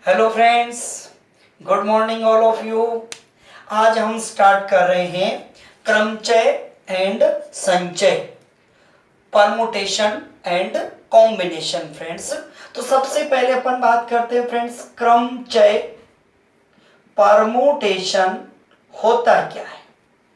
Hello friends, good morning all of you. आज हम start कर रहे हैं क्रमचय एंड संचय, परमुटेशन एंड कॉम्बिनेशन फ्रेंड्स। तो सबसे पहले अपन बात करते हैं फ्रेंड्स, क्रमचय परमुटेशन होता क्या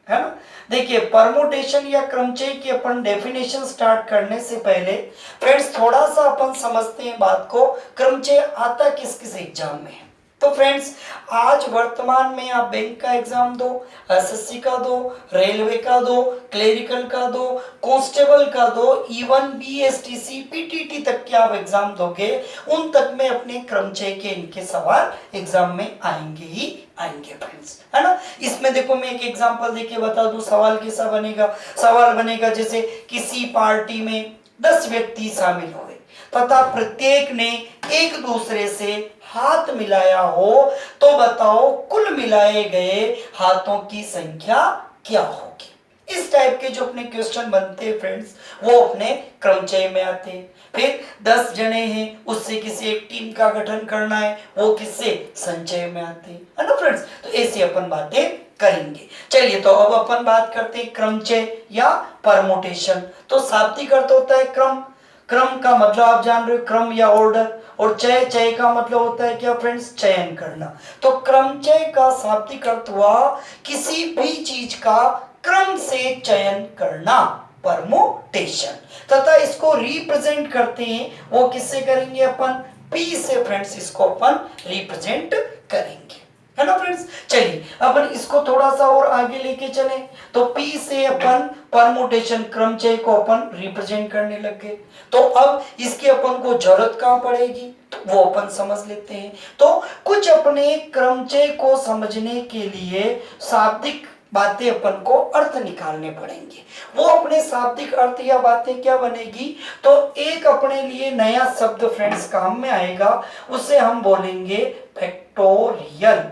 है ना। देखिए, परमुटेशन या क्रमचय की अपन डेफिनेशन स्टार्ट करने से पहले फ्रेंड्स थोड़ा सा अपन समझते हैं बात को, क्रमचय आता किस किस एग्जाम में है। तो फ्रेंड्स, आज वर्तमान में आप बैंक का एग्जाम दो, एसएससी का दो, रेलवे का दो, क्लेरिकल का दो, कांस्टेबल का दो, इवन बीएसटीसी पीटीटी तक के आप एग्जाम दोगे, उन तक में अपने क्रमचय के इनके सवाल एग्जाम में आएंगे ही आएंगे फ्रेंड्स, है ना। इसमें देखो, मैं एक एग्जांपल देके बता दूं, सवाल कैसा बनेगा। सवाल बनेगा जैसे किसी पार्टी में 10 व्यक्ति शामिल हुए तथा प्रत्येक ने एक दूसरे से हाथ मिलाया हो, तो बताओ कुल मिलाए गए हाथों की संख्या क्या होगी। इस टाइप के जो अपने क्वेश्चन बनते हैं फ्रेंड्स, वो अपने क्रमचय में आते हैं। फिर 10 जने हैं, उससे किसी एक टीम का गठन करना है, वो किससे, संचय में आते हैं, है ना फ्रेंड्स। तो ऐसी अपन बातें करेंगे। चलिए, तो अब अपन बात करते हैं क्रमचय या परमुटेशन। तो शाब्दिक अर्थ होता है क्रम। क्रम का मतलब आप जान रहे हो, क्रम या ऑर्डर। और चय, चय का मतलब होता है क्या फ्रेंड्स, चयन करना। तो क्रमचय का शाब्दिक अर्थ हुआ किसी भी चीज का क्रम से चयन करना, परमुटेशन। तथा इसको रिप्रेजेंट करते हैं, वो किससे करेंगे अपन, P से फ्रेंड्स इसको अपन रिप्रेजेंट करेंगे, है ना फ्रेंड्स। चलिए, अपन इसको थोड़ा सा और आगे लेके चले, तो P से अपन परमुटेशन क्रमचय को अपन रिप्रेजेंट करने लग गए। तो अब इसकी अपन को जरूरत कहां पड़ेगी, तो वो अपन समझ लेते हैं। तो कुछ अपने क्रमचय को समझने के लिए शाब्दिक बातें अपन को अर्थ निकालने पड़ेंगे। वो अपने शाब्दिक अर्थ या बातें क्या बनेगी, तो एक अपने लिए नया शब्द फ्रेंड्स काम में आएगा, उसे हम बोलेंगे फैक्टोरियल।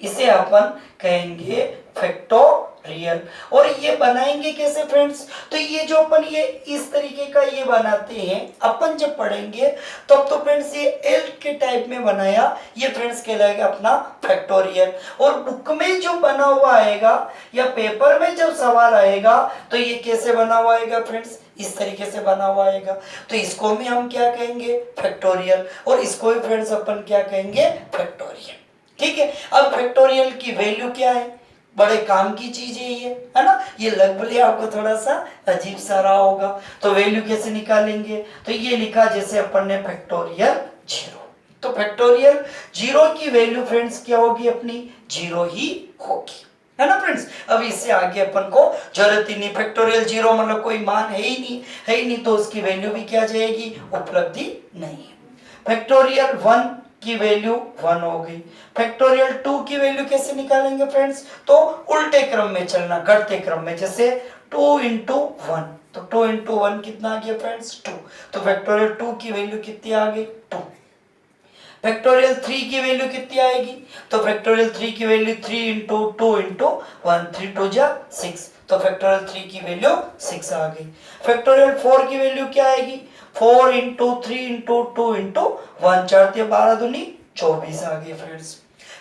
इसे अपन कहेंगे फैक्टोरियल। और ये बनाएंगे कैसे फ्रेंड्स, तो ये जो अपन ये इस तरीके का ये बनाते हैं, अपन जब पढ़ेंगे तब तो फ्रेंड्स ये एल के टाइप में बनाया, ये फ्रेंड्स कहलाएगा अपना फैक्टोरियल। और बुक में जो बना हुआ आएगा या पेपर में जब सवाल आएगा, तो ये कैसे बना हुआ आएगा फ्रेंड्स, इस तरीके से बना हुआ आएगा। तो इसको भी हम क्या कहेंगे, फैक्टोरियल। और इसको भी फ्रेंड्स अपन क्या कहेंगे, फैक्टोरियल। ठीक है। अब फैक्टोरियल की वैल्यू क्या है, बड़े काम की चीज है ये, है ना। ये लगभग आपको थोड़ा सा अजीब सा रहा होगा। तो वैल्यू कैसे निकालेंगे, तो ये लिखा जैसे अपन ने फैक्टोरियल 0। तो फैक्टोरियल 0 की वैल्यू फ्रेंड्स क्या होगी, अपनी 0 ही होगी, है ना फ्रेंड्स। अब इससे आगे अपन को जरूरत ही नहीं, फैक्टोरियल 0 मतलब कोई मान है ही नहीं, है ही नहीं, तो उसकी वैल्यू भी क्या जाएगी, उपलब्धि नहीं है। फैक्टोरियल 1 की वैल्यू 1 हो गई। फैक्टोरियल 2 की वैल्यू कैसे निकालेंगे फ्रेंड्स, तो उल्टे क्रम में चलना, घटते क्रम में, जैसे 2 इंटू 1, तो 2 इंटू 1 कितना आ गया फ्रेंड्स, 2। तो फैक्टोरियल 2 की वैल्यू कितनी आ गई, 2। फैक्टोरियल 3 की वैल्यू कितनी आएगी, तो फैक्टोरियल 3 की वैल्यू 3 इंटू 2 इंटू 1, 3 2 जा 6, तो फैक्टोरियल 3 की वैल्यू 6 आ गई। फैक्टोरियल 4 की वैल्यू क्या आएगी, 4 इंटू 3 इंटू 2 इंटू 1, 4 12 दूनी 24 आ गई फ्रेंड्स।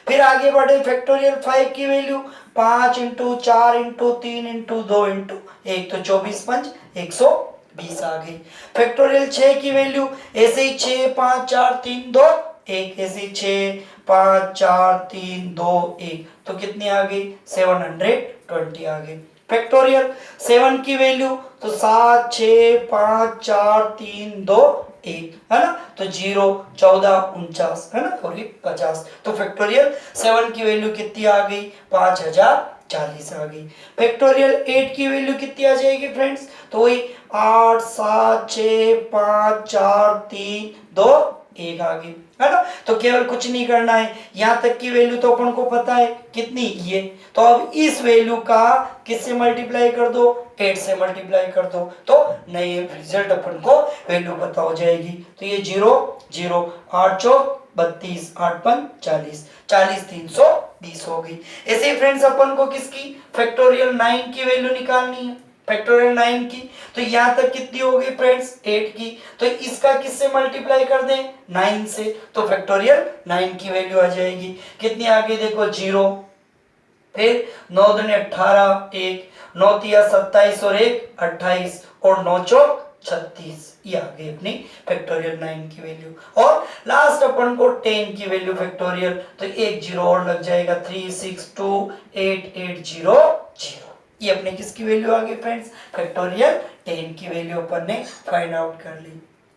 फिर आगे बढ़े, फैक्टोरियल 5 की value 5 into 4 into 3 into 2 into 1, तो 24 5 120 आ गई। फैक्टोरियल 6 की वैल्यू ऐसे ही 6 5 4 3 2 1, ऐसे 6 5 4 3 2 1, तो कितनी आ गई, 720 आ गई। फैक्टोरियल 7 की वैल्यू तो 7 6 5 4 3 2 1, है ना, तो 0 14 49, है ना, और 50, तो फैक्टोरियल 7 की वैल्यू कितनी आ गई, 5040 आ गई। फैक्टोरियल 8 की वैल्यू कितनी आ जाएगी फ्रेंड्स, तो वही 8 7 6 5 4 3 2 1 आ गई, है ना। तो केवल कुछ नहीं करना है, यहां तक की वैल्यू तो अपन को पता है कितनी, ये। तो अब इस वैल्यू का किससे मल्टीप्लाई कर दो, 8 से मल्टीप्लाई कर दो, तो नए रिजल्ट अपन को वैल्यू पता हो जाएगी। तो ये 0 0 8 चौक 32 8 5 40 40 320 हो गई। ऐसे ही फ्रेंड्स अपन को किसकी, फैक्टोरियल 9 की वैल्यू निकालनी है। फैक्टोरियल 9 की, तो यहाँ तक कितनी होगी फ्रेंड्स 8 की, तो इसका किससे मल्टीप्लाई कर दें 9 से, तो फैक्टोरियल 9 की वैल्यू आ जाएगी। कितनी आगे देखो 0, फिर 9 दूनी 18, 1, 9 तिया 27 और 1 28 और 9 चौक 36, ये आ गई अपनी फैक्टोरियल 9 की वैल्यू। और लास्ट अपन को 10 की वैल्यू फैक्टोरियल, तो एक जीरो और लग जाएगा 362880, ये अपने किसकी वैल्यू आ गई फ्रेंड्स फैक्टोरियल 10 की वैल्यू अपन ने फाइंड आउट कर ली।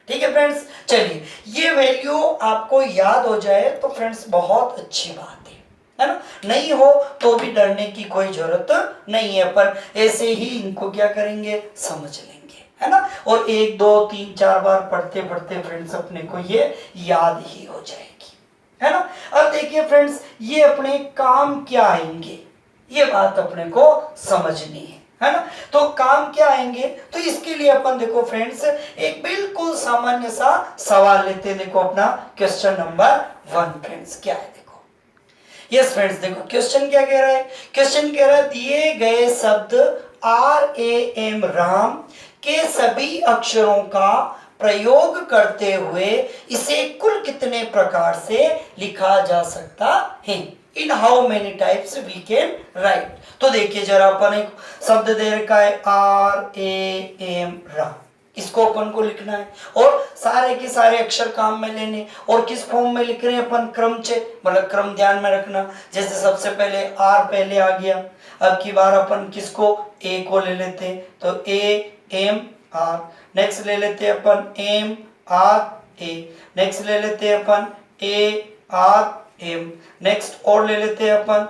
ठीक है फ्रेंड्स, चलिए ये वैल्यू आपको याद हो जाए तो फ्रेंड्स बहुत अच्छी बात है ना, नहीं हो तो भी डरने की कोई जरूरत नहीं है, पर ऐसे ही इनको क्या करेंगे समझ लेंगे, है ना, और 1 2 3 4 बार पढ़ते पढ़ते फ्रेंड्स अपने को ये याद ही हो जाएगी, है ना। अब देखिए फ्रेंड्स ये अपने काम क्या आएंगे, ये बात अपने को समझनी है ना, तो काम क्या आएंगे, तो इसके लिए अपन देखो फ्रेंड्स एक बिल्कुल सामान्य सा सवाल लेते हैं। देखो अपना क्वेश्चन नंबर 1 फ्रेंड्स क्या है, यस फ्रेंड्स देखो क्वेश्चन क्या कह रहा है, क्वेश्चन कह रहा है दिए गए शब्द RAM राम के सभी अक्षरों का प्रयोग करते हुए इसे कुल कितने प्रकार से लिखा जा सकता है, in how many types we can write. तो देखिए जरा अपन एक शब्द दे रखा है RAM राम, इसको अपन को लिखना है और सारे के सारे अक्षर काम में लेने, और किस फॉर्म में लिख रहे हैं अपन क्रमचय, मतलब क्रम ध्यान में रखना। जैसे सबसे पहले R पहले आ गया, अब की बार अपन किसको A को ले लेते हैं, तो AMR, नेक्स्ट ले लेते हैं अपन MRA, नेक्स्ट ले लेते हैं अपन ARM, नेक्स्ट और ले लेते हैं अपन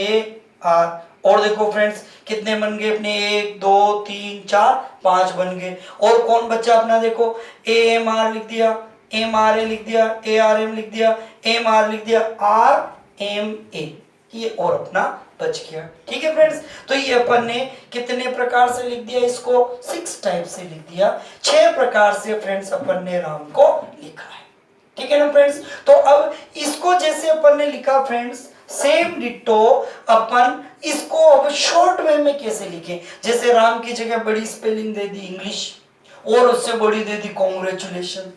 MAR, और देखो फ्रेंड्स कितने बन गए अपने 1 2 3 4 5 बन गए, और कौन बच्चा अपना देखो AMR लिख दिया, MRA लिख दिया, ARM लिख दिया, MR लिख दिया, RMA, ये और अपना बच गया। ठीक है फ्रेंड्स, तो ये अपन ने कितने प्रकार से लिख दिया, इसको 6 टाइप से लिख दिया, 6 प्रकार से फ्रेंड्स अपन ने राम को लिखा है। ठीक है ना फ्रेंड्स, तो अब इसको जैसे अपन ने लिखा फ्रेंड्स सेम डिटो अपन इसको अब शॉर्ट वे में कैसे लिखें, जैसे राम की जगह बड़ी स्पेलिंग दे दी इंग्लिश और उससे बड़ी दे दी कॉन्ग्रेचुलेशन,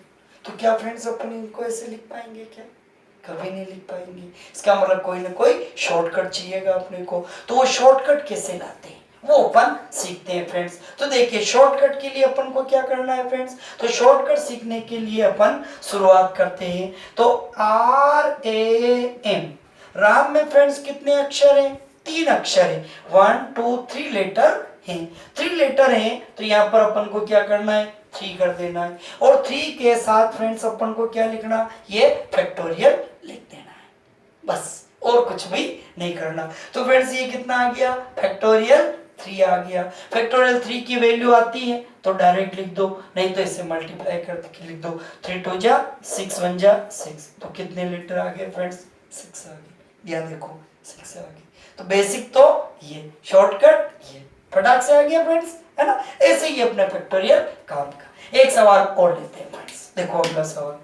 तो क्या फ्रेंड्स अपन इनको ऐसे लिख पाएंगे क्या, कभी नहीं लिख पाएंगे। इसका मतलब कोई ना कोई शॉर्टकट चाहिएगा अपने को, तो वो शॉर्टकट कैसे लाते हैं वो अपन सीखते हैं फ्रेंड्स। तो देखिए शॉर्टकट के लिए अपन को क्या करना है फ्रेंड्स, तो शॉर्टकट सीखने के लिए अपन शुरुआत करते हैं। तो RAM राम में फ्रेंड्स कितने अक्षर हैं, 3 अक्षर हैं, 1 2 3 लेटर हैं, 3 लेटर हैं, तो यहाँ पर अपन को क्या करना है 3 कर देना है, और 3 के साथ फ्रेंड्स अपन को क्या लिखना, ये फैक्टोरियल लिख देना है, बस और कुछ भी नहीं करना। तो फ्रेंड्स ये कितना आ गया फैक्टोरियल 3 आ गया। फैक्टोरियल 3 की वैल्यू आती है तो डायरेक्ट लिख दो, नहीं तो इसे मल्टीप्लाई करके लिख दो, 3 2 जा 6 1 जा 6, तो कितने लेटर आ गए फ्रेंड्स 6 आ गए, या देखो 6 आ गए। तो बेसिक तो ये, शॉर्टकट ये, फटाक से आ गया फ्रेंड्स, है ना। ऐसे ही अपने फैक्टोरियल काम का एक सवाल और लेते हैं फ्रेंड्स, देखो अगला सवाल।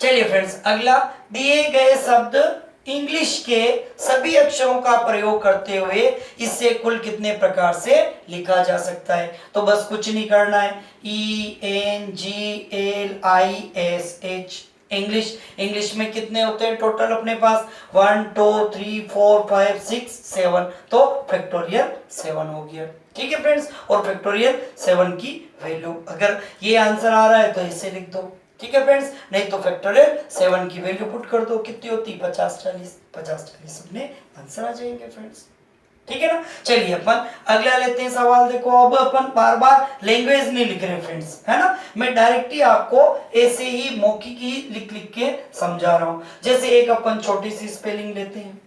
चलिए फ्रेंड्स अगला, दिए गए शब्द इंग्लिश के सभी अक्षरों का प्रयोग करते हुए इससे कुल कितने प्रकार से लिखा जा सकता है, तो बस कुछ नहीं करना है, ENGLISH इंग्लिश में कितने होते हैं टोटल अपने पास 1 2 3 4 5 6 7, तो फैक्टोरियल 7 हो गया। ठीक है फ्रेंड्स, और फैक्टोरियल 7 की वैल्यू, अगर ये आंसर आ रहा है तो इसे लिख दो, ठीक है फ्रेंड्स, नहीं तो फैक्टोरियल 7 की वैल्यू पुट कर दो, कितनी होती 50 40 अपने आंसर आ जाएंगे फ्रेंड्स। ठीक है ना, चलिए अपन अगला लेते हैं सवाल। देखो अब अपन बार बार लैंग्वेज नहीं लिख रहे फ्रेंड्स, है ना, मैं डायरेक्ट ही आपको ऐसे ही मौखिक ही लिख लिख के समझा रहा हूं। जैसे एक अपन छोटी सी स्पेलिंग लेते हैं,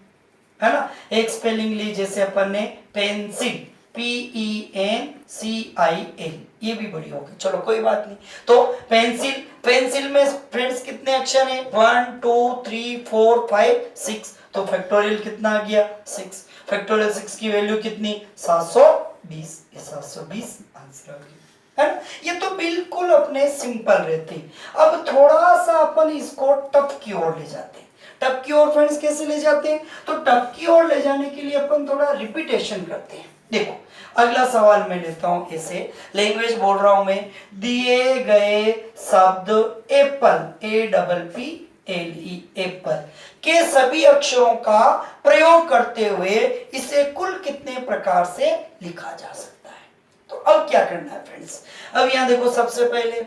है ना, एक स्पेलिंग ली जैसे अपन ने पेंसिल PENCIL, ये भी बड़ी होगी, चलो कोई बात नहीं। तो पेंसिल में फ्रेंड्स कितने अक्षर हैं 1 2 3 4 5 6, तो फैक्टोरियल कितना आ गया 6, फैक्टोरियल 6 की वैल्यू कितनी 720, ये 720 आंसर आ गया, है ना। ये तो बिल्कुल अपने सिंपल रहते हैं। अब थोड़ा सा अपन इसको टफ की ओर ले जाते हैं। टप की ओर फ्रेंड्स कैसे ले जाते हैं? तो टप की ओर ले जाने के लिए अपन थोड़ा रिपीटेशन करते हैं। देखो अगला सवाल मैं लेता हूं, ऐसे लैंग्वेज बोल रहा हूं मैं, दिए गए शब्द एप्पल, APPLE एप्पल के सभी अक्षरों का प्रयोग करते हुए इसे कुल कितने प्रकार से लिखा जा सकता है? तो अब क्या करना है फ्रेंड्स? अब यहां देखो, सबसे पहले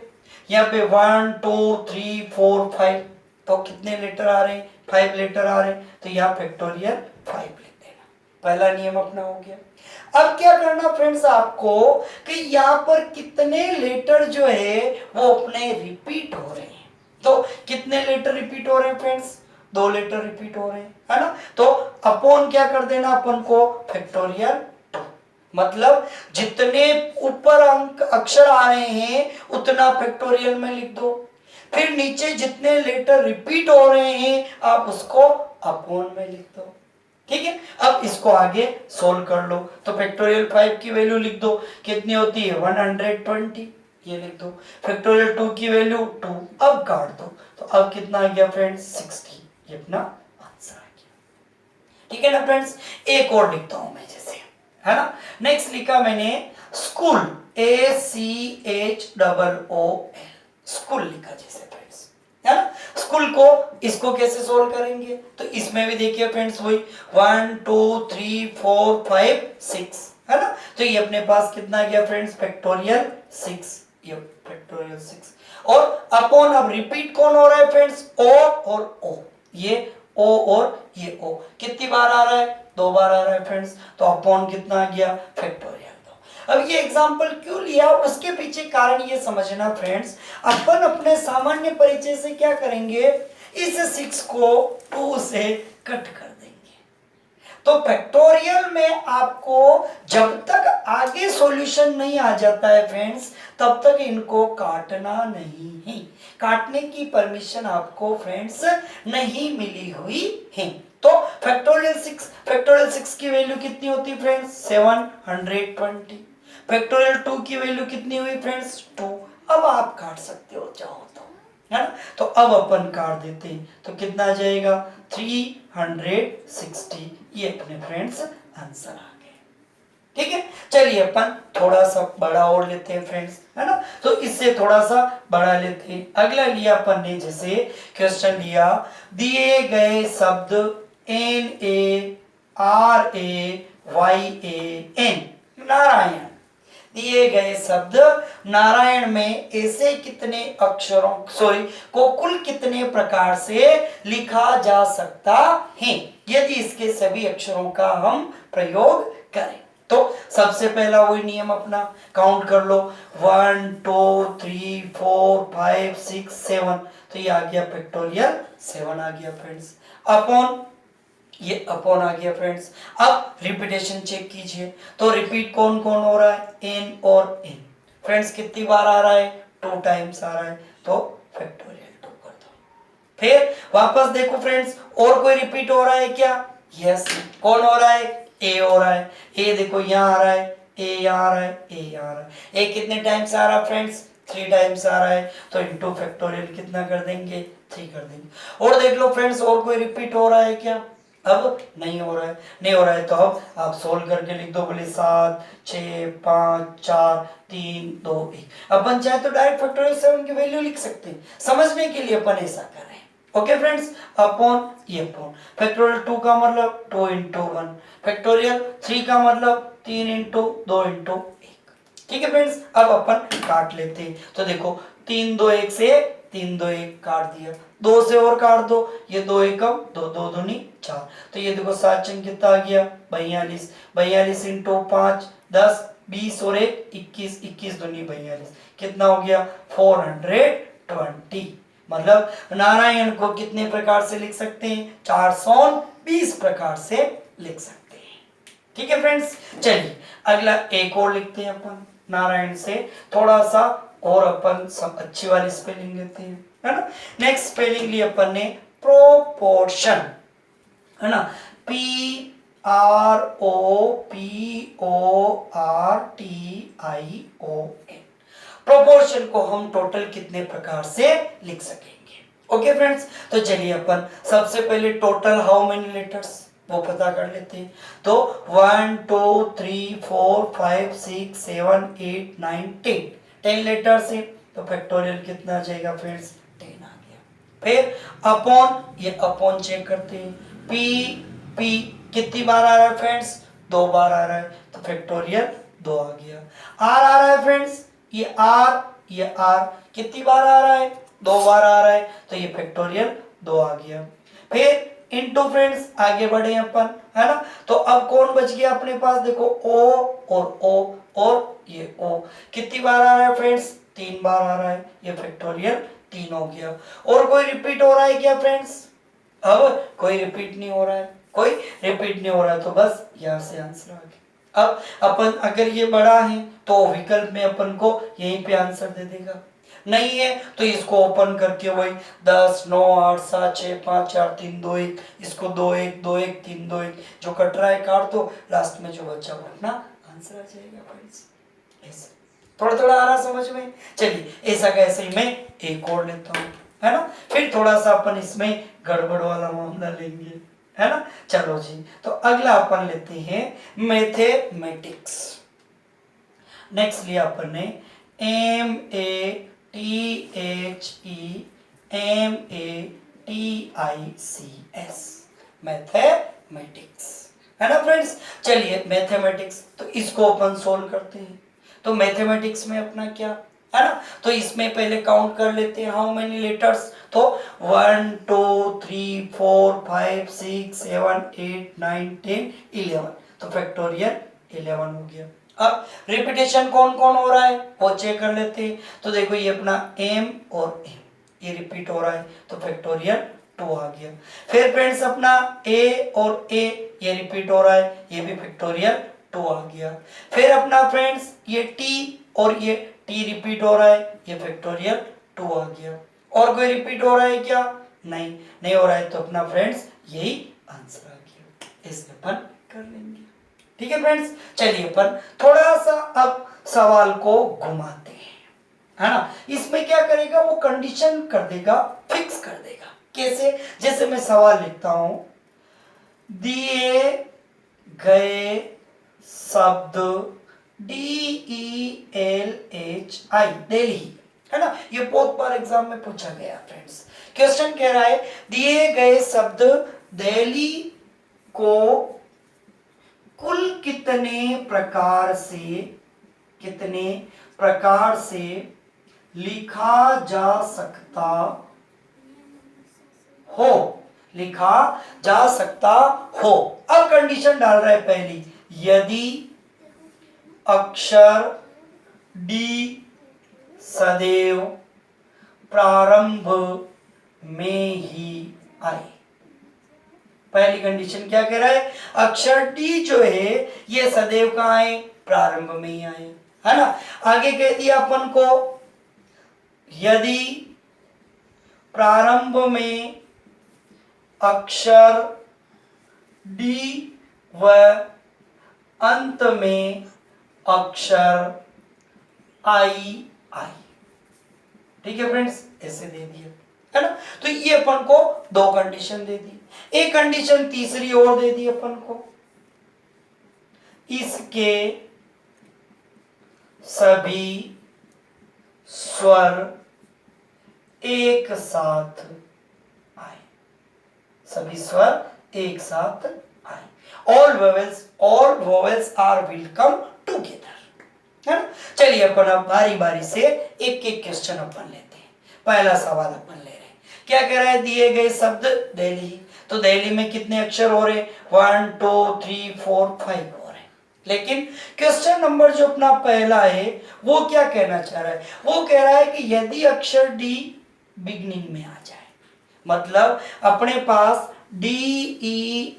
यहाँ पे 1 2 3 4 5, तो कितने लेटर आ रहे हैं? 5 लेटर आ रहे हैं, तो यहाँ फैक्टोरियल 5 लिख देना। पहला नियम अपना हो गया। अब क्या करना फ्रेंड्स आपको कि यहाँ पर कितने लेटर जो है वो अपने रिपीट हो रहे हैं। तो कितने लेटर रिपीट हो रहे हैं फ्रेंड्स? 2 लेटर रिपीट हो रहे हैं, है ना? तो अपॉन क्या कर देना अपन को? फैक्टोरियल 2। मतलब जितने ऊपर अंक अक्षर आ रहे हैं उतना फैक्टोरियल में लिख दो, फिर नीचे जितने लेटर रिपीट हो रहे हैं आप उसको अपॉन में लिख दो। ठीक है, अब इसको आगे सोल्व कर लो। तो फैक्टोरियल 5 की वैल्यू लिख दो, कितनी होती है? 120, ये लिख दो। फैक्टोरियल 2 की वैल्यू 2, अब काट दो, तो अब कितना आ गया फ्रेंड्स? 60, ये अपना आंसर आ गया। ठीक है ना फ्रेंड्स? एक और लिखता हूं मैं, जैसे, है ना? नेक्स्ट लिखा मैंने स्कूल, ACHOOL, स्कूल लिखा जैसे फ्रेंड्स, है ना? स्कूल को इसको कैसे सोल्व करेंगे? तो इसमें भी देखिए फ्रेंड्स वही 1 2 3 4 5 6, है ना? तो ये अपने पास कितना गया फ्रेंड्स? फैक्टोरियल 6, ये फैक्टोरियल 6। और अपॉन, अब रिपीट कौन हो रहा है फ्रेंड्स? ओ और ओ, ये ओ और ये ओ कितनी बार आ रहा है? 2 बार आ रहा है फ्रेंड्स। तो अपॉन कितना आ गया? फैक्टोरियल। अब ये एग्जाम्पल क्यों लिया, उसके पीछे कारण ये समझना फ्रेंड्स, अपन अपने सामान्य परिचय से क्या करेंगे? इस 6 को 2 से कट कर देंगे। तो फैक्टोरियल में आपको जब तक आगे सॉल्यूशन नहीं आ जाता है फ्रेंड्स, तब तक इनको काटना नहीं है। काटने की परमिशन आपको फ्रेंड्स नहीं मिली हुई है। तो फैक्टोरियल 6 की वैल्यू कितनी होती फ्रेंड्स? 720। फैक्टोरियल 2 की वैल्यू कितनी हुई फ्रेंड्स? 2। अब आप काट सकते हो चाहो तो, है ना? तो अब अपन काट देते हैं, तो कितना आ जाएगा? 360, ये अपने फ्रेंड्स आंसर आ गए। ठीक है, चलिए अपन थोड़ा सा बड़ा और लेते हैं फ्रेंड्स, है ना? तो इससे थोड़ा सा बड़ा लेते हैं। अगला लिया अपन ने, जैसे क्वेश्चन लिया, दिए गए शब्द NARAYAN, नारायण, दिए गए शब्द नारायण में ऐसे कितने अक्षरों को कुल कितने प्रकार से लिखा जा सकता है यदि इसके सभी अक्षरों का हम प्रयोग करें? तो सबसे पहला वही नियम अपना, काउंट कर लो, 1 2 3 4 5 6 7, तो ये आ गया फैक्टोरियल 7 आ गया फ्रेंड्स। अपॉन, ये अपॉन आ गया फ्रेंड्स। अब रिपीटेशन चेक कीजिए, तो रिपीट कौन कौन हो रहा है? एन और एन। फ्रेंड्स कितनी बार आ रहा है? 2 टाइम्स आ रहा है, तो फैक्टोरियल 2 कर दो। फिर वापस देखो फ्रेंड्स, और कोई रिपीट हो रहा है क्या? यस, कौन हो रहा है? ए हो रहा है। ए देखो यहाँ आ रहा है, ए यहाँ आ रहा है, ए यहाँ आ रहा है। ए कितने टाइम्स आ रहा है फ्रेंड्स? 3 टाइम्स आ रहा है, तो इनटू फैक्टोरियल कितना कर देंगे? 3 कर देंगे। और देख लो फ्रेंड्स, और कोई रिपीट हो रहा है क्या? अब नहीं हो रहा है, नहीं हो रहा है, तो अब आप सोल्व करके लिख दो, बोले 7 6 5 4 3 2 1। अपन चाहे तो डायरेक्ट फैक्टोरियल 7 की वैल्यू लिख सकते हैं, समझने के लिए अपन ऐसा कर रहे हैं। ओके फ्रेंड्स, अपॉन, ये अपॉन, फैक्टोरियल 2 का मतलब 2 × 1, फैक्टोरियल 3 का मतलब 3 × 2 × 1। ठीक है फ्रेंड्स, अब अपन काट लेते हैं। तो देखो 3 2 1 से 3 2 1 काट दिया, 2 से और काट दो, ये 2 एकम 2 2 दूनी 4, तो ये देखो 7 चंग कितना आ गया? 42, 42 × 5 10 20 और 1 21, 21 दूनी 42, कितना हो गया? 420। मतलब नारायण को कितने प्रकार से लिख सकते हैं? 420 प्रकार से लिख सकते हैं। ठीक है फ्रेंड्स, चलिए अगला एक और लिखते हैं अपन नारायण से, थोड़ा सा और अपन सब अच्छी वाली स्पेलिंग लेते हैं, है ना? नेक्स्ट स्पेलिंग ली अपन ने प्रोपोर्शन, है ना? PROPORTION। प्रोपोर्शन को हम टोटल कितने प्रकार से लिख सकेंगे? ओके फ्रेंड्स, तो चलिए अपन सबसे पहले टोटल हाउ मेनी लेटर्स वो पता कर लेते हैं। तो 1 2 3 4 5 6 7 8 9 10 10 लेटर्स है, तो फैक्टोरियल कितना आ जाएगा फ्रेंड्स, 10 आ गया। फिर अपॉन, ये अपॉन चेक करते हैं, पी पी कितनी बार आ रहा है फ्रेंड्स, 2 बार आ रहा है, तो फैक्टोरियल 2 आ गया। आर आ रहा है फ्रेंड्स, ये आर कितनी बार आ रहा है, 2 बार आ रहा है, तो ये फैक्टोरियल 2 आ गया। फिर इनटू फ्रेंड्स आगे बढ़े अपन, है ना। तो अब कौन बच गया अपने पास, देखो ओ और ये ओ कितनी बार आ रहा है फ्रेंड्स, 3 बार आ रहा है, ये फैक्टोरियल 3 हो गया। और कोई रिपीट हो रहा है क्या फ्रेंड्स, अब कोई रिपीट नहीं हो रहा है, कोई रिपीट नहीं हो रहा है, तो बस यहाँ से आंसर आ गया। अब अपन अगर ये बड़ा है तो विकल्प में अपन को यहीं पे आंसर दे देगा, नहीं है तो इसको ओपन करके वही 10 9 8 7 6 5 4 3 2 1, इसको 2 1 2 1 3 2 1 जो कट रहा है काट दो, लास्ट में जो बचा वो अपना आंसर आ जाएगा फ्रेंड्स। ऐसा थोड़ा थोड़ा आ रहा समझ में, चलिए ऐसा कैसे ही मैं एक और लेता हूँ, है ना। फिर थोड़ा सा अपन इसमें गड़बड़ वाला मामला लेंगे, है ना। चलो जी, तो अगला अपन लेते हैं मैथमेटिक्स। नेक्स्ट लिया अपन ने MATHEMATICS मैथमेटिक्स, है ना फ्रेंड्स। चलिए मैथमेटिक्स, तो इसको अपन सोल्व करते हैं। तो मैथमेटिक्स में अपना क्या है ना, तो इसमें पहले काउंट कर लेते हैं हाउ मेनी लेटर्स। तो 1 2 3 4 5 6 7 8 9 10 11, तो फैक्टोरियल 11 हो गया। अब रिपीटेशन कौन कौन हो रहा है वो चेक कर लेते हैं। तो देखो ये अपना m और m ये रिपीट हो रहा है, तो फैक्टोरियल 2 आ गया। फिर फ्रेंड्स अपना a और a ये रिपीट हो रहा है, ये भी फैक्टोरियल 2 आ गया। फिर अपना फ्रेंड्स ये t और ये t रिपीट हो रहा है, ये फैक्टोरियल 2 आ गया। और कोई रिपीट हो रहा है क्या, नहीं हो रहा है, तो अपना फ्रेंड्स यही आंसर आ गया। इसे अपन कर लेंगे, ठीक है फ्रेंड्स। चलिए अपन थोड़ा सा अब सवाल को घुमाते हैं, है ना। इसमें क्या करेगा, वो कंडीशन कर देगा, फिक्स कर देगा। कैसे, जैसे मैं सवाल लिखता हूं, दिए गए शब्द DELHI दिल्ली, है ना। ये बहुत बार एग्जाम में पूछा गया फ्रेंड्स। क्वेश्चन कह रहा है दिए गए शब्द दिल्ली को कुल कितने प्रकार से लिखा जा सकता हो। अब कंडीशन डाल रहा है पहली, यदि अक्षर डी सदैव प्रारंभ में ही आए। पहली कंडीशन क्या कह रहा है, अक्षर डी जो है ये सदैव कहाँ आए, प्रारंभ में ही आए, है ना। आगे कह दिया अपन को, यदि प्रारंभ में अक्षर डी व अंत में अक्षर आई आए। ठीक है फ्रेंड्स, ऐसे दे दिया, है ना। तो ये अपन को 2 कंडीशन दे दी। एक कंडीशन तीसरी और दे दी अपन को, इसके सभी स्वर एक साथ आए, सभी स्वर एक साथ आए। All vowels are welcome together, है ना। चलिए अपन अब बारी बारी से एक एक क्वेश्चन अपन लेते हैं। पहला सवाल अपन ले रहे हैं, क्या कह रहा है, दिए गए शब्द दिल्ली, तो दिल्ली में कितने अक्षर हो रहे, 1 2 3 4 5 हो रहे। लेकिन क्वेश्चन नंबर जो अपना पहला है वो क्या कहना चाह रहा है, वो कह रहा है कि यदि अक्षर डी बिगनिंग में आ जाए, मतलब अपने पास DELHI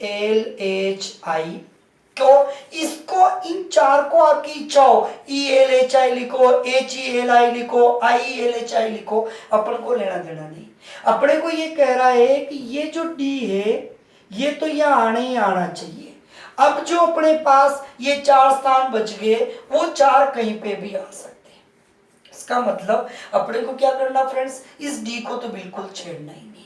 तो इसको, इन 4 को आपकी इच्छा हो, ELHI लिखो, HELI लिखो, IELHI लिखो, अपन को लेना देना नहीं। अपने को ये कह रहा है कि ये जो D है ये तो यहाँ आना ही आना चाहिए। अब जो अपने पास ये 4 स्थान बच गए, वो 4 कहीं पे भी आ सकते हैं, इसका मतलब अपने को क्या करना फ्रेंड्स, इस डी को तो बिल्कुल छेड़ना ही नहीं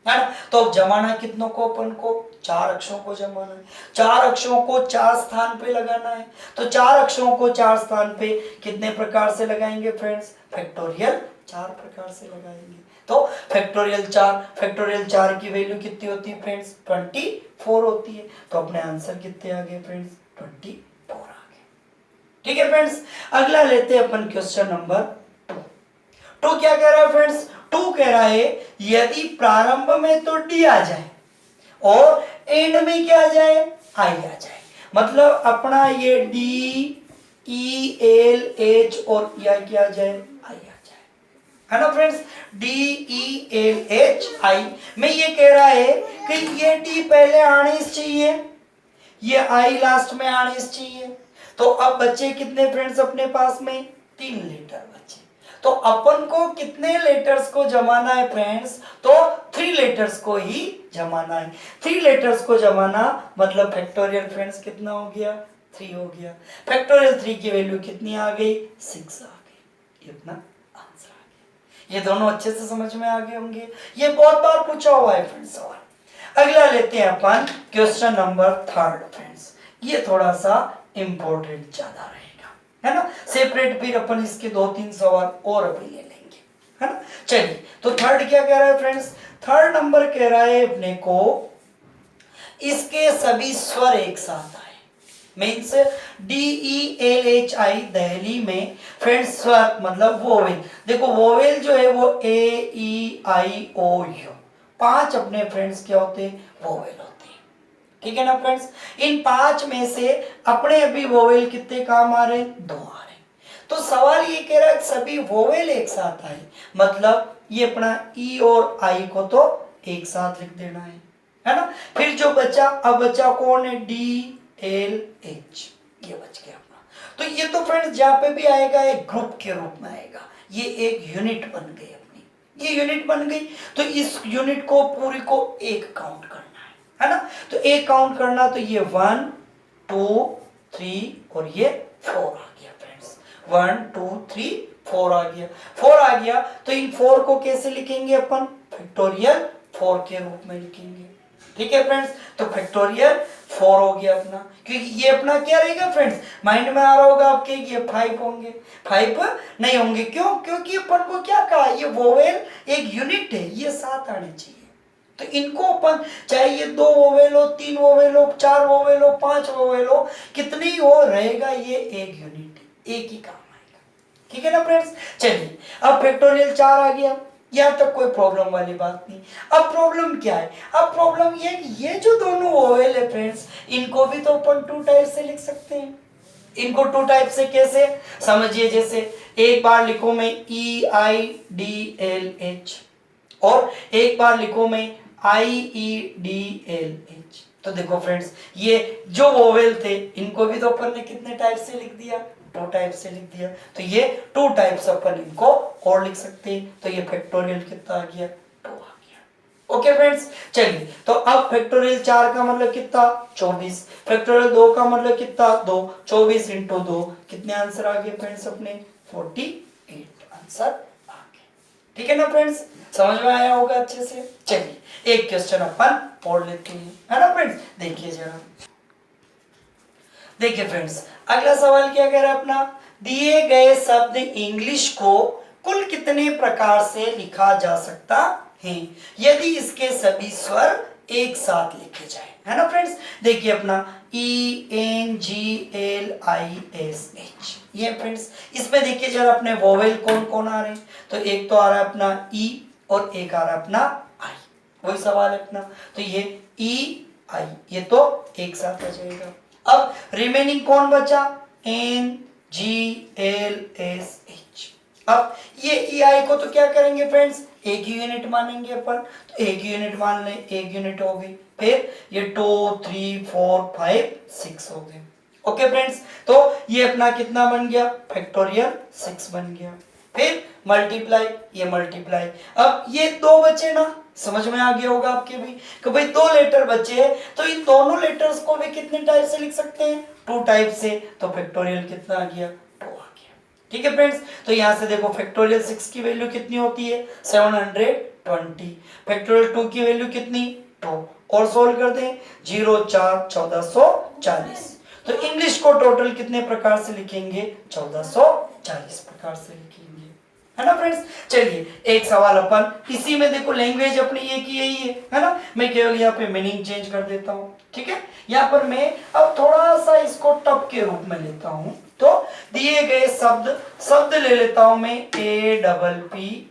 है ना। तो अब जमाना कितनों को, अपन को 4 अक्षरों को जमाना है, 4 अक्षरों को 4 स्थान पे लगाना है। तो 4 अक्षरों को 4 स्थान पे कितने प्रकार से लगाएंगे फ्रेंड्स, फैक्टोरियल 4 प्रकार से लगाएंगे। तो फैक्टोरियल 4 की वैल्यू कितनी होती है फ्रेंड्स, 24 होती है। तो अपने आंसर कितने आ गए फ्रेंड्स, 24 आ गए। ठीक है फ्रेंड्स, अगला लेते हैं अपन क्वेश्चन नंबर 2 क्या कह रहा है फ्रेंड्स, 2 कह रहा है यदि प्रारंभ में तो डी आ जाए और एंड में क्या आ जाए, आई आ जाए। मतलब अपना ये डी ई एल एच और या क्या आ जाए, आई आ जाए, है ना friends. D E L H आई में ये कह रहा है कि ये डी पहले आने चाहिए, ये आई लास्ट में आने चाहिए। तो अब बच्चे कितने फ्रेंड्स अपने पास में, 3 लेटर बचे। तो अपन को कितने लेटर्स को जमाना है फ्रेंड्स, तो 3 लेटर्स को ही जमाना है। 3 लेटर्स को जमाना मतलब फैक्टोरियल फ्रेंड्स कितना हो गया, 3 हो गया। फैक्टोरियल 3 की वैल्यू कितनी आ गई, 6 आ गई। इतना आंसर आ गया। ये दोनों अच्छे से समझ में आ गए होंगे, ये बहुत बार पूछा हुआ है फ्रेंड्स सवाल। अगला लेते हैं अपन क्वेश्चन नंबर 3 फ्रेंड्स, ये थोड़ा सा इंपॉर्टेंट ज्यादा रहेगा, है ना। सेपरेट फिर अपन इसके 2-3 सवाल और अभी ले लेंगे, है ना। चलिए, तो 3 क्या कह रहा है फ्रेंड्स, 3 नंबर कह रहा है अपने को इसके सभी स्वर एक साथ आए। Means D E L H I Delhi में फ्रेंड्स स्वर मतलब वोवेल। देखो वोवेल जो है वो ए ई आई ओ यू, 5 अपने फ्रेंड्स क्या होते हैं, वोवेल होते हैं। ठीक है ना फ्रेंड्स, इन 5 में से अपने अभी वोवेल कितने काम आ रहे हैं, 2 आ रहे हैं। तो सवाल ये कह रहा है सभी वोवेल एक साथ आए, मतलब ये अपना ई और आई को तो एक साथ लिख देना है ना। फिर जो बचा, अब बचा कौन है, डी एल एच, ये बच गया अपना। तो ये तो फ्रेंड्स जहां पे भी आएगा एक ग्रुप के रूप में आएगा, ये एक यूनिट बन गई अपनी, ये यूनिट बन गई। तो इस यूनिट को पूरी को एक काउंट करना है ना। तो एक काउंट करना, तो ये 1 2 3 और ये 4 आ गया फ्रेंड्स, 1 2 3 4 आ गया। 4 आ गया तो इन 4 को कैसे लिखेंगे अपन, फैक्टोरियल 4 के रूप में लिखेंगे। ठीक है फ्रेंड्स, तो फैक्टोरियल 4 हो गया अपना, क्योंकि ये अपना क्या रहेगा फ्रेंड्स, माइंड में आ रहा होगा आपके ये 5 होंगे, 5 नहीं होंगे। क्यों, क्योंकि अपन को क्या कहा, ये वोवेल एक यूनिट है, ये 7 आने चाहिए। तो इनको अपन चाहे ये 2 वोवेल हो, 3 वोवेल हो, 4 वोवेल हो, 5 वोवेल हो, कितनी हो रहेगा, ये एक यूनिट, एक ही काम आएगा। ठीक है ना फ्रेंड्स। चलिए, अब फैक्टोरियल 4 आ गया, यहाँ तक कोई प्रॉब्लम वाली बात नहीं। अब प्रॉब्लम क्या है, अब प्रॉब्लम ये कि ये जो दोनों वोवेल है फ्रेंड्स, इनको भी तो अपन 2 टाइप से लिख सकते हैं। इनको 2 टाइप से कैसे समझिए, जैसे एक बार लिखो मैं ई आई डी एल एच और एक बार लिखो मैं आई ई डी एल एच। तो देखो फ्रेंड्स, ये जो वोवेल थे इनको भी तो अपन ने कितने टाइप से लिख दिया, 2 टाइप से लिख दिया। तो ये 2 टाइप्स अपन इनको और लिख सकते हैं। तो ये फैक्टोरियल कितना आ गया, 2 आ गया। ओके फ्रेंड्स, चलिए, तो अब फैक्टोरियल 4 का मतलब कितना, 24। फैक्टोरियल 2 का मतलब कितना, 2, 24 इंटू 2 कितने आंसर आ गए फ्रेंड्स अपने, 48 आंसर आ गए। ठीक है ना फ्रेंड्स, समझ में आया होगा अच्छे से। चलिए, एक क्वेश्चन अपन और लेते हैं, है ना फ्रेंड्स। देखिए जरा, देखिए फ्रेंड्स, अगला सवाल क्या कह रहा है अपना, दिए गए शब्द इंग्लिश को कुल कितने प्रकार से लिखा जा सकता है यदि इसके सभी स्वर एक साथ लिखे जाए, है ना फ्रेंड्स। देखिए अपना E N G L I S H, ये फ्रेंड्स, इसमें देखिए जरा अपने वोवेल कौन कौन आ रहे हैं। तो एक तो आ रहा है अपना ई और एक आ रहा है अपना आई, वही सवाल है अपना। तो ये ई आई, ये तो एक साथ आ जाएगा। अब रिमेनिंग कौन बचा, N G L S H. अब ये ई आई को तो क्या करेंगे फ्रेंड्स, एक ही यूनिट मानेंगे अपन। तो एक यूनिट मान लें, एक यूनिट हो गई। फिर ये 2 3 4 5 6 हो गए। ओके फ्रेंड्स, तो ये अपना कितना बन गया, फैक्टोरियल 6 बन गया। फिर मल्टीप्लाई, ये मल्टीप्लाई। अब ये 2 बचे ना, समझ में आ गया होगा आपके भी कि भाई 2 लेटर बचे हैं, तो इन दोनों लेटर्स को भी कितने टाइप से लिख सकते हैं, 2 टाइप से। तो फैक्टोरियल कितना आ गया, 2 आ गया। ठीक है फ्रेंड्स, तो यहाँ से देखो फैक्टोरियल 6 की वैल्यू कितनी होती है 720, फैक्टोरियल 2 की वैल्यू कितनी 2, और सोल्व कर दें 0 4 1440। तो इंग्लिश को टोटल कितने प्रकार से लिखेंगे 1440 प्रकार से लिखेंगे, है ना फ्रेंड्स। चलिए एक सवाल अपन इसी में देखो, लैंग्वेज अपनी ये की यही है ना, मैं केवल यहाँ पे मीनिंग चेंज कर देता हूँ। ठीक है, यहाँ पर मैं अब थोड़ा सा इसको टब के रूप में लेता हूँ, तो दिए गए शब्द ले लेता हूं मैं APPLE,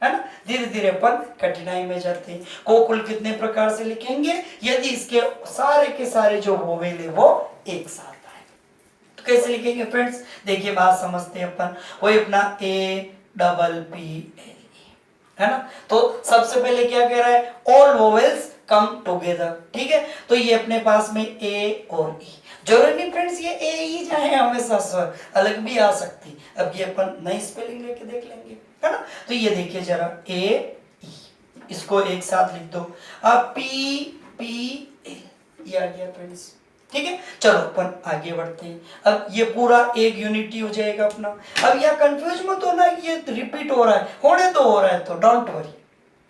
है ना। धीरे धीरे अपन कठिनाई में जाते हैं। को कुल कितने प्रकार से लिखेंगे यदि इसके सारे के सारे जो वोवेल है वो एक साथ आए, तो कैसे लिखेंगे फ्रेंड्स, देखिए बात समझते हैं अपन। वही अपना APPLE, है ना। तो सबसे पहले क्या कह रहा है, ऑल वोवेल्स कम टुगेदर। ठीक है, तो ये अपने पास में A और E, जरूरी नहीं फ्रेंड्स ये ए ही जाए हमेशा, स्वर अलग भी आ सकती, अब ये अपन नई स्पेलिंग लेके देख लेंगे, है ना। तो ये देखिए जरा ए ई, इसको एक साथ लिख दो, अब PPL, ये आ गया फ्रेंड्स। ठीक है, चलो अपन आगे बढ़ते हैं। अब ये पूरा एक यूनिटी हो जाएगा अपना। अब यहाँ कंफ्यूज मत होना, ये रिपीट हो रहा है, होने दो, हो रहा है तो डोंट वरी,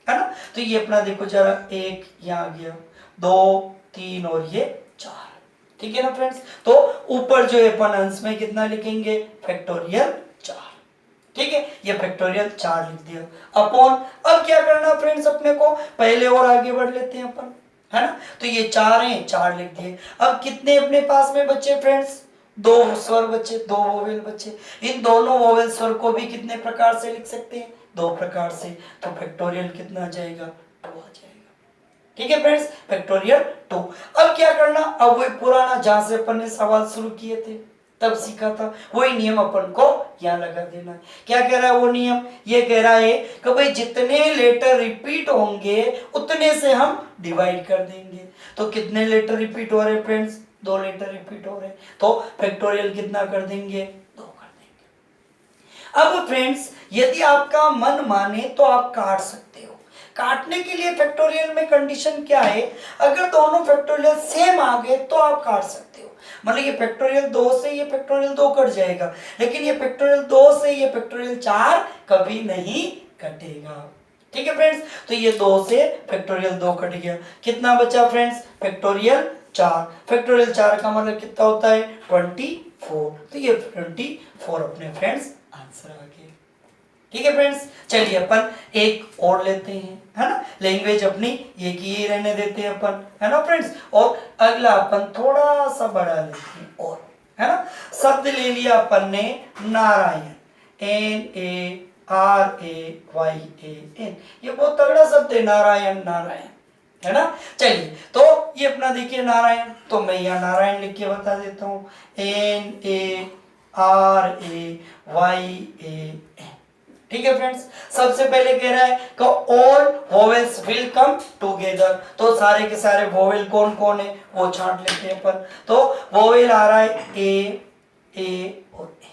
है ना। तो ये अपना देखो जरा, एक यहाँ आ गया, 2 3 और ये 4, ठीक है ना फ्रेंड्स। तो ऊपर जो है अपन अंश में कितना लिखेंगे फैक्टोरियल 4, ठीक है, ये फैक्टोरियल 4 लिख दिया अपॉन। अब क्या करना फ्रेंड्स, अपने को पहले और आगे बढ़ लेते हैं अपन, है ना। तो ये 4 है, 4 लिख दिए। अब कितने अपने पास में बच्चे फ्रेंड्स, 2 स्वर बच्चे, 2 वोवेल बच्चे। इन दोनों वोवेल स्वर को भी कितने प्रकार से लिख सकते हैं, 2 प्रकार से। तो फैक्टोरियल कितना आ जाएगा 2 आ जाएगा, ठीक है फ्रेंड्स, फैक्टोरियल 2। अब क्या करना, अब वही पुराना जहां से अपन ने सवाल शुरू किए थे तब सीखा था, वही नियम अपन को यहाँ लगा देना है। क्या कह रहा है वो नियम, ये कह रहा है कि भाई जितने लेटर रिपीट होंगे उतने से हम डिवाइड कर देंगे। तो कितने लेटर रिपीट हो रहे फ्रेंड्स, 2 लेटर रिपीट हो रहे, तो फैक्टोरियल कितना कर देंगे 2 कर देंगे। अब फ्रेंड्स यदि आपका मन माने तो आप काट सकते हो। काटने के लिए फैक्टोरियल में कंडीशन क्या है, अगर दोनों फैक्टोरियल सेम आ गए तो आप काट सकते हो। मतलब ये फैक्टोरियल 2 से ये फैक्टोरियल 2 कट जाएगा, लेकिन ये फैक्टोरियल 2 से ये फैक्टोरियल 4 कभी नहीं कटेगा, ठीक है फ्रेंड्स। तो ये 2 से फैक्टोरियल 2 कट गया, कितना बचा फ्रेंड्स फैक्टोरियल 4। फैक्टोरियल 4 का मतलब कितना होता है 24, तो ये 24 अपने फ्रेंड्स आंसर आ गया, ठीक है फ्रेंड्स। चलिए अपन एक और लेते हैं, है ना, लैंग्वेज अपनी ये की ही रहने देते हैं अपन, है ना फ्रेंड्स। और अगला अपन थोड़ा सा बढ़ा लेते हैं और, है ना। शब्द ले लिया अपन ने नारायण, NARAYAN, ये बहुत तगड़ा शब्द है नारायण, नारायण, है ना। चलिए तो ये अपना देखिए नारायण, तो मैं यहाँ नारायण लिख के बता देता हूँ, NARAYAN, ठीक है फ्रेंड्स। सबसे पहले कह रहा है कि all vowels will come together, तो सारे के सारे वोवेल कौन कौन है वो छांट लेते हैं अपन। तो वोवेल आ रहा है ए और ए,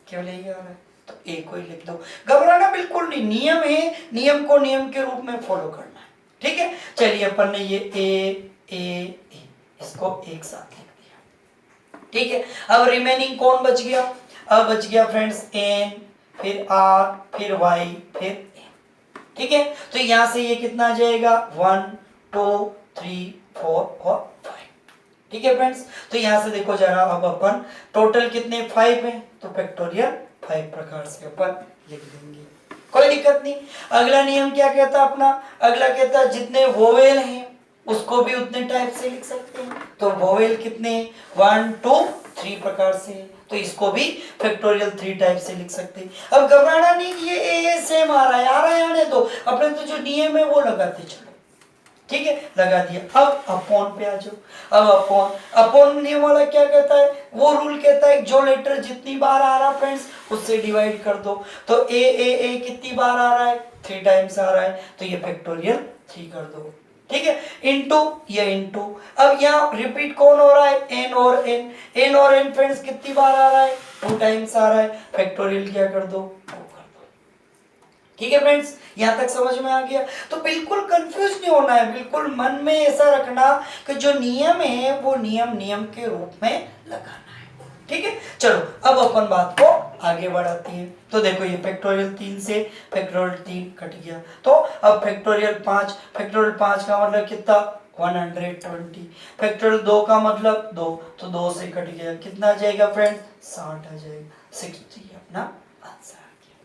केवल यही आ रहा है, तो ए को ही लिख दो, घबराना बिल्कुल नहीं, नियम है, नियम को नियम के रूप में फॉलो करना है, ठीक है। चलिए अपन ने ये ए इसको एक साथ लिख दिया, ठीक है। अब रिमेनिंग कौन बच गया, अब बच गया फ्रेंड्स एन, फिर आर, फिर वाई, फिर ए, ठीक है। तो यहां से ये कितना आ जाएगा 1 2 3 4 और 5, ठीक है फ्रेंड्स। तो यहां से देखो जरा, अब अपन टोटल कितने 5 है, तो फैक्टोरियल 5 प्रकार से अपन लिख देंगे, कोई दिक्कत नहीं। अगला नियम क्या कहता है अपना, अगला कहता है जितने वोवेल हैं उसको भी उतने टाइप से लिख सकते हैं। तो वोवेल कितने 1 2 3 प्रकार से, तो इसको भी फैक्टोरियल 3 टाइप से लिख सकते हैं। अब घबराना नहीं कि ये ए सेम आ रहा है आने दो, अपने तो जो नियम है वो लगाते चलो, ठीक है, लगा दिया। अब अपॉन पे आ जाओ। अब अपॉन नियम वाला क्या कहता है, वो रूल कहता है जो लेटर जितनी बार आ रहा फ्रेंड्स उससे डिवाइड कर दो। तो ए कितनी बार आ रहा है 3 टाइम्स आ रहा है, तो ये फैक्टोरियल 3 कर दो, ठीक है, इनटू ये इनटू। अब यहाँ रिपीट कौन हो रहा है एन और एन फ्रेंड्स कितनी बार आ रहा है 2 टाइम्स आ रहा है, फैक्टोरियल क्या कर दो 2 कर दो, ठीक है फ्रेंड्स। यहाँ तक समझ में आ गया। तो बिल्कुल कंफ्यूज नहीं होना है, बिल्कुल मन में ऐसा रखना कि जो नियम है वो नियम के रूप में लगाना है, ठीक है, चलो अब अपन बात को आगे बढ़ाते हैं। तो देखो ये फैक्टोरियल 3 से फैक्टोरियल 3 कट गया, तो अब फैक्टोरियल 5 का मतलब कितना 120, फैक्टोरियल 2 का मतलब 2, तो 2 से कट गया, कितना आ जाएगा फ्रेंड्स 60 आ जाएगा, 60 अपना आंसर आ गया।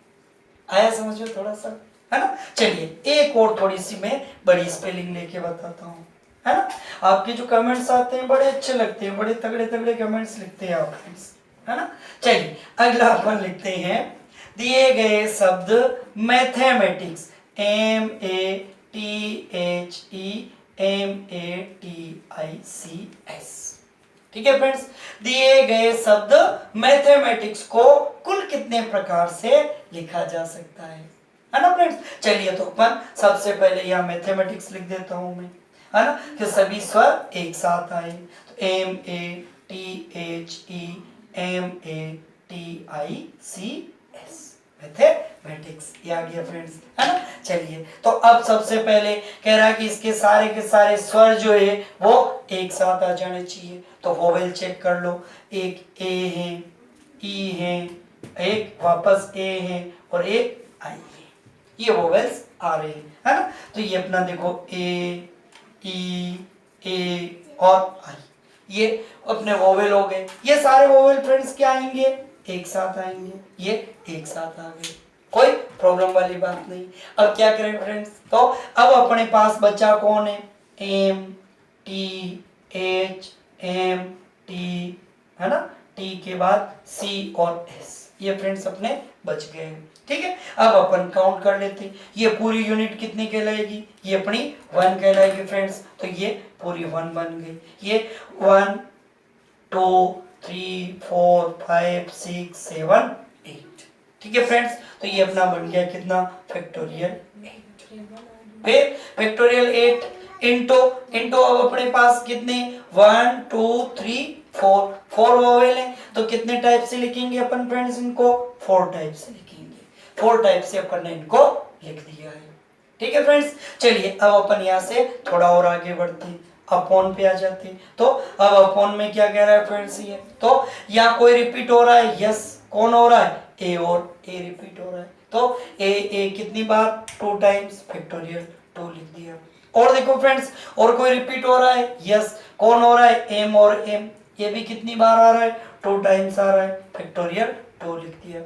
आया समझ में थोड़ा सा, है ना। चलिए एक और थोड़ी सी मैं बड़ी स्पेलिंग लेके बताता हूँ, है ना। आपके जो कमेंट्स आते हैं बड़े अच्छे लगते हैं, बड़े तगड़े तगड़े कमेंट्स लिखते हैं आप फ्रेंड्स, है ना। चलिए अगला अपन लिखते हैं, दिए गए शब्द मैथमेटिक्स, METHEMATICS, ठीक है फ्रेंड्स। दिए गए शब्द मैथमेटिक्स को कुल कितने प्रकार से लिखा जा सकता है ना फ्रेंड्स। चलिए तो अपन सबसे पहले यहाँ मैथमेटिक्स लिख देता हूं मैं, है ना, कि सभी स्वर एक साथ आए, तो METHEMATICS, मैथमेटिक्स, ये आ गया फ्रेंड्स, है ना। चलिए तो अब सबसे पहले कह रहा है कि इसके सारे के सारे स्वर जो है वो एक साथ आ जाने चाहिए, तो वोवेल चेक कर लो, एक ए है, ई है, एक वापस ए है और एक आई है, ये वोवेल्स आ रहे हैं, है ना। तो ये अपना देखो ए, ई, ए और आई, ये अपने वोवेल हो गए। ये सारे वोवेल फ्रेंड्स क्या आएंगे, एक साथ आएंगे, ये एक साथ आ गए, कोई प्रॉब्लम वाली बात नहीं। अब क्या करें फ्रेंड्स, तो अब अपने पास बच्चा कौन है, M T H M T, है ना, टी के बाद सी और एस, ये फ्रेंड्स अपने बच गए हैं, ठीक है। अब अपन काउंट कर लेते हैं, ये पूरी यूनिट कितनी कहलाएगी, ये अपनी 1 कहलाएगी फ्रेंड्स, तो ये पूरी 1 बन गई, ये 1 2 3 4 5 6 7 8, ठीक है फ्रेंड्स। तो ये अपना बन गया कितना फैक्टोरियल 8, फिर फैक्टोरियल 8 इंटू अब अपने पास कितने 1 2 3 4 वोवेल है, तो कितने टाइप से लिखेंगे अपन फ्रेंड्स इनको, 4 टाइप से लिखेंगे, 4 टाइप से अपन ने इनको लिख दिया है, ठीक है फ्रेंड्स। चलिए अब अपन यहाँ से थोड़ा और आगे बढ़ते हैं, अपॉन पे आ जाते हैं। तो अब अपॉन में क्या कह रहा है फ्रेंड्स, ये तो यहाँ कोई रिपीट हो रहा है, यस, कौन हो रहा है, ए, और ए रिपीट हो रहा है, तो ए कितनी बार 2 टाइम्स, फैक्टोरियल 2 लिख दिया। और देखो फ्रेंड्स और कोई रिपीट हो रहा है, यस, कौन हो रहा है, एम, और एम, ये भी कितनी बार आ रहा है, 2 टाइम्स आ रहा है, फैक्टोरियल 2 लिख दिया।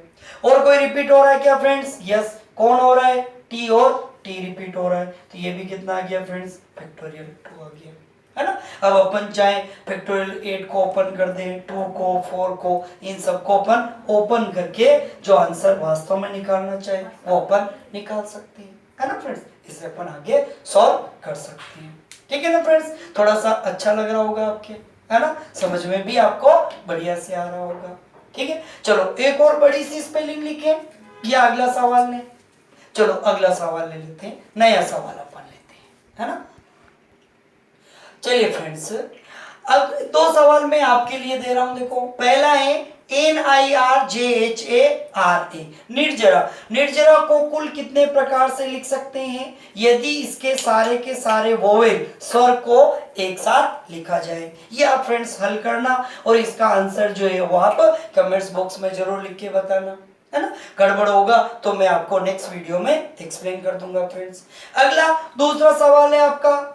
और कोई रिपीट हो रहा है क्या फ्रेंड्स, यस, कौन हो रहा है, टी, और टी रिपीट हो रहा है, तो ये भी कितना आ गया फ्रेंड्स, फैक्टोरियल 2 आ गया, है ना। अब अपन चाहे फैक्टोरियल 8 को ओपन कर दें, 2 को, 4 को, इन सबको अपन ओपन करके जो आंसर वास्तव में निकालना चाहे वो अपन निकाल सकते हैं, है ना फ्रेंड्स। इसे अपन आगे सॉल्व कर सकते हैं, ठीक है ना फ्रेंड्स। थोड़ा सा अच्छा लग रहा होगा आपके, है ना, समझ में भी आपको बढ़िया से आ रहा होगा, ठीक है। चलो एक और बड़ी सी स्पेलिंग लिखें, ये अगला सवाल लें। चलो अगला सवाल ले लेते हैं, नया सवाल अपन लेते हैं, है ना। चलिए फ्रेंड्स अब 2 सवाल मैं आपके लिए दे रहा हूं, देखो पहला है NIRJHARA, निर्जरा को कुल कितने प्रकार से लिख सकते हैं यदि इसके सारे के सारे वोवेल स्वर को एक साथ लिखा जाए। ये आप फ्रेंड्स हल करना और इसका आंसर जो है वो आप कमेंट्स बॉक्स में जरूर लिख के बताना, है ना। गड़बड़ होगा तो मैं आपको नेक्स्ट वीडियो में एक्सप्लेन कर दूंगा फ्रेंड्स। अगला दूसरा सवाल है आपका